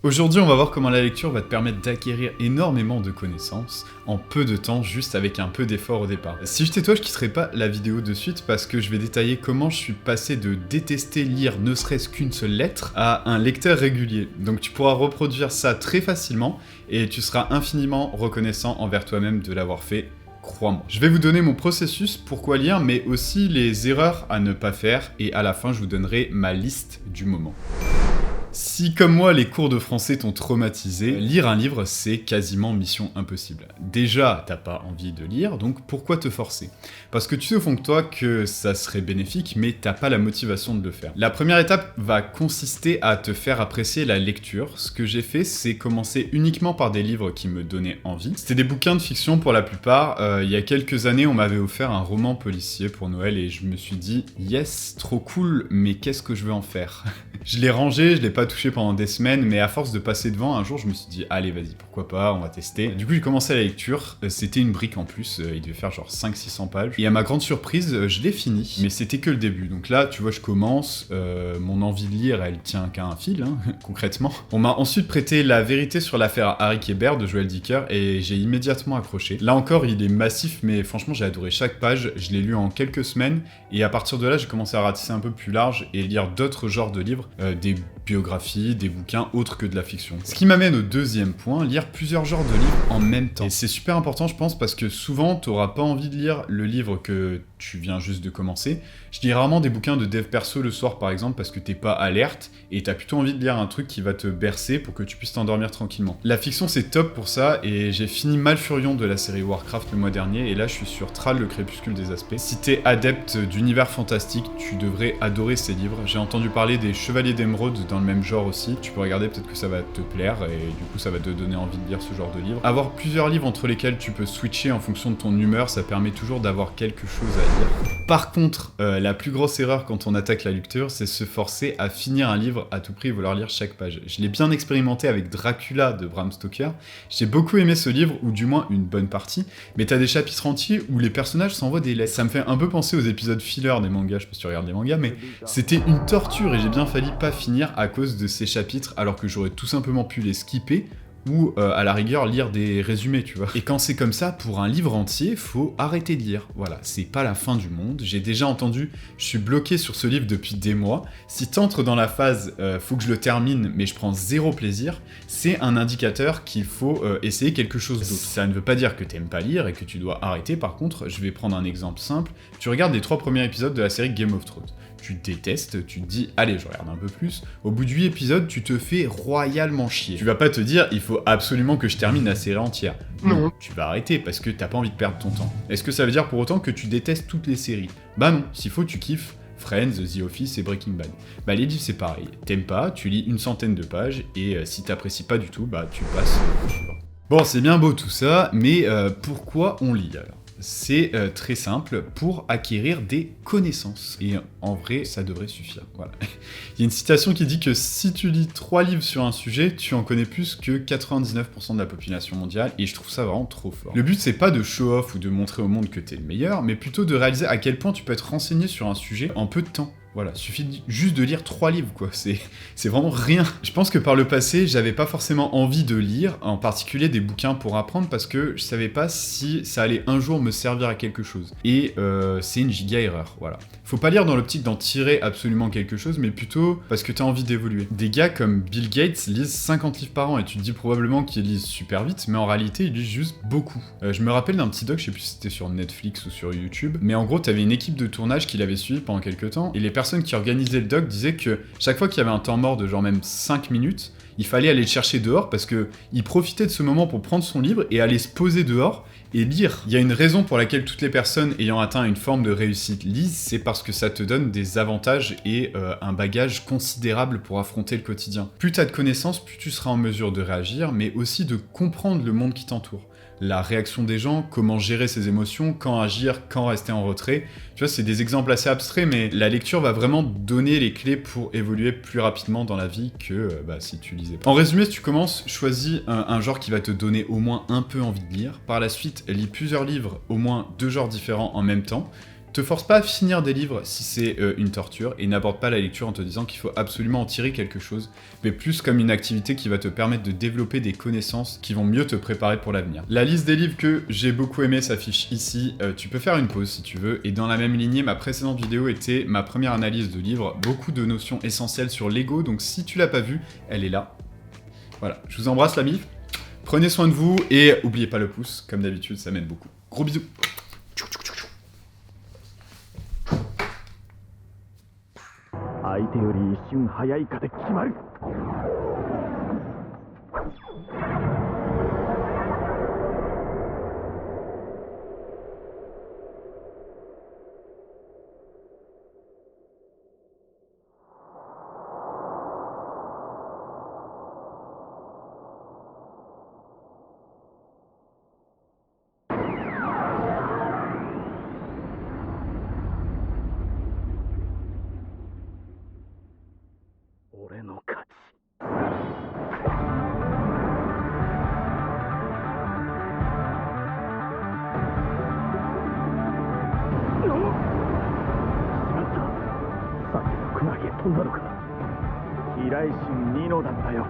Aujourd'hui, on va voir comment la lecture va te permettre d'acquérir énormément de connaissances en peu de temps, juste avec un peu d'effort au départ. Si j'étais toi, je quitterais pas la vidéo de suite parce que je vais détailler comment je suis passé de détester lire ne serait-ce qu'une seule lettre à un lecteur régulier. Donc tu pourras reproduire ça très facilement et tu seras infiniment reconnaissant envers toi-même de l'avoir fait. Crois-moi. Je vais vous donner mon processus, pourquoi lire, mais aussi les erreurs à ne pas faire, et à la fin, je vous donnerai ma liste du moment. Si, comme moi, les cours de français t'ont traumatisé, lire un livre, c'est quasiment mission impossible. Déjà, t'as pas envie de lire, donc pourquoi te forcer? Parce que tu sais au fond de toi que ça serait bénéfique, mais t'as pas la motivation de le faire. La première étape va consister à te faire apprécier la lecture. Ce que j'ai fait, c'est commencer uniquement par des livres qui me donnaient envie. C'était des bouquins de fiction pour la plupart. Il y a quelques années, on m'avait offert un roman policier pour Noël, et je me suis dit « Yes, trop cool, mais qu'est-ce que je veux en faire ?» Je l'ai rangé, je l'ai pas touché pendant des semaines, mais à force de passer devant, un jour je me suis dit allez vas-y, pourquoi pas, on va tester. Du coup j'ai commencé la lecture, c'était une brique en plus, il devait faire genre 500-600 pages, et à ma grande surprise, je l'ai fini, mais c'était que le début. Donc là, tu vois, je commence, mon envie de lire, elle tient qu'à un fil, hein, concrètement. On m'a ensuite prêté La vérité sur l'affaire Harry Kéber de Joël Dicker, et j'ai immédiatement accroché. Là encore, il est massif, mais franchement j'ai adoré chaque page, je l'ai lu en quelques semaines, et à partir de là, j'ai commencé à ratisser un peu plus large, et lire d'autres genres de livres, des biographies, des bouquins autres que de la fiction. Ce qui m'amène au deuxième point, lire plusieurs genres de livres en même temps. Et c'est super important, je pense, parce que souvent, t'auras pas envie de lire le livre que tu viens juste de commencer. Je lis rarement des bouquins de dev perso le soir, par exemple, parce que t'es pas alerte, et t'as plutôt envie de lire un truc qui va te bercer pour que tu puisses t'endormir tranquillement. La fiction, c'est top pour ça, et j'ai fini Malfurion de la série Warcraft le mois dernier, et là, je suis sur Thrall, le crépuscule des aspects. Si t'es adepte d'univers fantastique, tu devrais adorer ces livres. J'ai entendu parler des Chevaliers d'Émeraude dans le même genre aussi. Tu peux regarder, peut-être que ça va te plaire, et du coup, ça va te donner envie de lire ce genre de livre. Avoir plusieurs livres entre lesquels tu peux switcher en fonction de ton humeur, ça permet toujours d'avoir quelque chose à lire. Par contre, la plus grosse erreur quand on attaque la lecture, c'est se forcer à finir un livre à tout prix et vouloir lire chaque page. Je l'ai bien expérimenté avec Dracula de Bram Stoker. J'ai beaucoup aimé ce livre, ou du moins une bonne partie, mais t'as des chapitres entiers où les personnages s'envoient des lettres. Ça me fait un peu penser aux épisodes filler des mangas, je sais pas si tu regardes les mangas, mais c'était une torture et j'ai bien failli pas finir à cause de ces chapitres, alors que j'aurais tout simplement pu les skipper, ou à la rigueur lire des résumés, tu vois. Et quand c'est comme ça, pour un livre entier, faut arrêter de lire. Voilà, c'est pas la fin du monde. J'ai déjà entendu, je suis bloqué sur ce livre depuis des mois. Si t'entres dans la phase faut que je le termine, mais je prends zéro plaisir, c'est un indicateur qu'il faut essayer quelque chose d'autre. Ça ne veut pas dire que t'aimes pas lire et que tu dois arrêter. Par contre, je vais prendre un exemple simple. Tu regardes les 3 premiers épisodes de la série Game of Thrones. Tu détestes, tu te dis « Allez, je regarde un peu plus ». Au bout de 8 épisodes, tu te fais royalement chier. Tu vas pas te dire « Il faut absolument que je termine la série entière ». Non, tu vas arrêter parce que t'as pas envie de perdre ton temps. Est-ce que ça veut dire pour autant que tu détestes toutes les séries? Bah non, s'il faut, tu kiffes Friends, The Office et Breaking Bad. Bah les livres, c'est pareil. T'aimes pas, tu lis une centaine de pages et si t'apprécies pas du tout, bah tu passes au suivant. Bon, c'est bien beau tout ça, mais pourquoi on lit alors? C'est très simple, pour acquérir des connaissances. Et en vrai, ça devrait suffire. Voilà. Il y a une citation qui dit que si tu lis 3 livres sur un sujet, tu en connais plus que 99% de la population mondiale, et je trouve ça vraiment trop fort. Le but, c'est pas de show-off ou de montrer au monde que t'es le meilleur, mais plutôt de réaliser à quel point tu peux être renseigné sur un sujet en peu de temps. Voilà, suffit juste de lire 3 livres, quoi. C'est vraiment rien. Je pense que par le passé, j'avais pas forcément envie de lire, en particulier des bouquins pour apprendre, parce que je savais pas si ça allait un jour me servir à quelque chose. Et c'est une giga erreur, voilà. Faut pas lire dans l'optique d'en tirer absolument quelque chose, mais plutôt parce que t'as envie d'évoluer. Des gars comme Bill Gates lisent 50 livres par an, et tu te dis probablement qu'ils lisent super vite, mais en réalité, ils lisent juste beaucoup. Je me rappelle d'un petit doc, je sais plus si c'était sur Netflix ou sur YouTube, mais en gros, t'avais une équipe de tournage qui l'avait suivi pendant quelques temps, et les personnes qui organisaient le doc disaient que chaque fois qu'il y avait un temps mort de genre même 5 minutes, il fallait aller le chercher dehors parce que il profitait de ce moment pour prendre son livre et aller se poser dehors et lire. Il y a une raison pour laquelle toutes les personnes ayant atteint une forme de réussite lisent, c'est parce que ça te donne des avantages et un bagage considérable pour affronter le quotidien. Plus t'as de connaissances, plus tu seras en mesure de réagir, mais aussi de comprendre le monde qui t'entoure. La réaction des gens, comment gérer ses émotions, quand agir, quand rester en retrait. Tu vois, c'est des exemples assez abstraits, mais la lecture va vraiment donner les clés pour évoluer plus rapidement dans la vie que si tu lisais pas. En résumé, si tu commences, choisis un genre qui va te donner au moins un peu envie de lire. Par la suite, lis plusieurs livres, au moins 2 genres différents en même temps. Te force pas à finir des livres si c'est une torture, et n'aborde pas la lecture en te disant qu'il faut absolument en tirer quelque chose, mais plus comme une activité qui va te permettre de développer des connaissances qui vont mieux te préparer pour l'avenir. La liste des livres que j'ai beaucoup aimé s'affiche ici, tu peux faire une pause si tu veux, et dans la même lignée, ma précédente vidéo était ma première analyse de livre, beaucoup de notions essentielles sur l'ego, donc si tu l'as pas vue, elle est là. Voilà, je vous embrasse la mif, prenez soin de vous, et oubliez pas le pouce, comme d'habitude, ça m'aide beaucoup. Gros bisous. 相手より一瞬早いかで決まる。俺の勝ち。さっきのクナギへ飛んだのか。飛来神ニノだったよ。